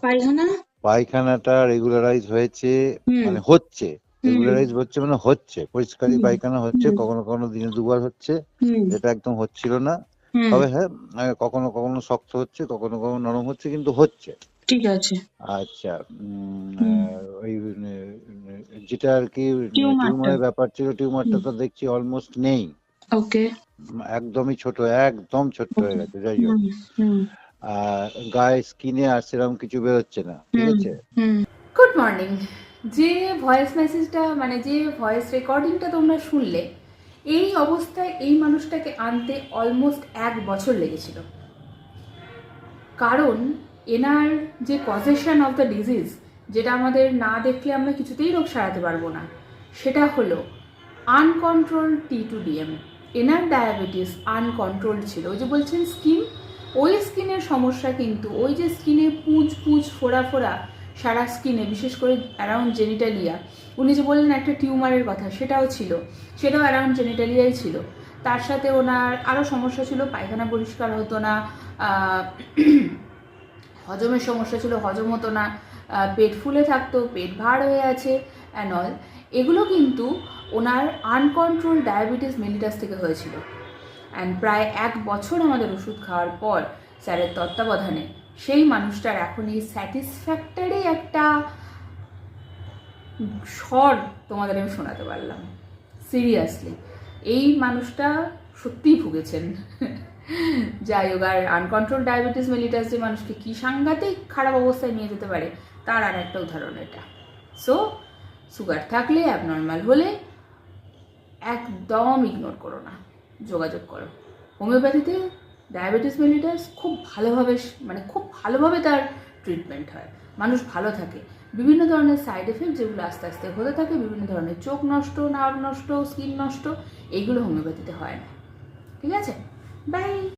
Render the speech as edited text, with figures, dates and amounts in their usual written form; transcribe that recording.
পায়খানা? পায়খানাটা রেগুলারাইজ হয়েছে, হুম মানে হচ্ছে, হুম রেগুলারাইজ হচ্ছে মানে হচ্ছে, পরিষ্কারই হুম পায়খানা হচ্ছে, হুম কখনো কখনো দিনে দুবার হচ্ছে, হুম যেটা একদম হচ্ছিল না। হুম তবে হ্যাঁ, কখনো কখনো শক্ত হচ্ছে, কখনো কখনো নরম হচ্ছে, কিন্তু হচ্ছে। ঠিক আছে। আচ্ছা, হুম ওই যেটা আর কি টিউমারটা। টিউমারের ব্যাপার ছিল, টিউমারটা হুম তো দেখছি অলমোস্ট নেই, ওকে একদমই ছোট, একদম ছোট্ট হয়ে ওকে গেছে। যাই হোক, হুম হুম আর গায়ে স্কিনে আর সেরকম কিছু বেরোচ্ছে না, ঠিক হুম আছে। হুম গুড মর্নিং। যে ভয়েস মেসেজটা মানে যে ভয়েস রেকর্ডিংটা তোমরা শুনলে, এই অবস্থায় এই মানুষটাকে আনতে অলমোস্ট 1 বছর লেগেছিল। কারণ এনার যে কজেশন অফ দ্য ডিজিজ, যেটা আমাদের না দেখলে আমরা কিছুতেই রোগ সারাতে পারবো না, সেটা হলো আনকন্ট্রোল T2DM। এনার ডায়াবেটিস আনকন্ট্রোল ছিল। ওই যে বলছেন স্কিন, ওই স্কিনের সমস্যা, কিন্তু ওই যে স্কিনে পুঁজ পুঁজ ফোড়া ফোড়া সারা স্কিনে, বিশেষ করে অ্যারাউন্ড জেনিটালিয়া। উনি যে বললেন একটা টিউমারের কথা, সেটাও ছিল, সেটাও অ্যারাউন্ড জেনিটালিয়াই ছিল। তার সাথে ওনার আরও সমস্যা ছিল, পায়খানা পরিষ্কার হতো না, হজমের সমস্যা ছিল, হজম হতো না, পেট ফুলে থাকতো, পেট ভার হয়ে আছে অ্যান্ড অল। এগুলো কিন্তু ওনার আনকন্ট্রোল ডায়াবেটিস মেলিটাস থেকে হয়েছিল। অ্যান্ড প্রায় 1 বছর আমাদের ওষুধ খাওয়ার পর স্যারের তত্ত্বাবধানে সেই মানুষটার এখন এই স্যাটিসফ্যাক্টরি একটা স্বর তোমাদের আমি শোনাতে পারলাম। সিরিয়াসলি এই মানুষটা সত্যিই ভুগেছেন। যাই হোক, আর আনকন্ট্রোল ডায়াবেটিস মেলিটাস যে মানুষকে কী সাংঘাতিক খারাপ অবস্থায় নিয়ে যেতে পারে, তার আর একটা উদাহরণ এটা। সো সুগার থাকলে, অ্যাবনর্মাল হলে একদম ইগনোর করো না, যোগাযোগ করো। হোমিওপ্যাথিতে ডায়াবেটিস মেলিটাস খুব ভালোভাবে, মানে খুব ভালোভাবে তার ট্রিটমেন্ট হয়, মানুষ ভালো থাকে। বিভিন্ন ধরনের সাইড এফেক্ট যেগুলো আস্তে আস্তে হতে থাকে, বিভিন্ন ধরনের চোখ নষ্ট, নার্ভ নষ্ট, স্কিন নষ্ট, এইগুলো হোমিওপ্যাথিতে হয় না। ঠিক আছে, বাই।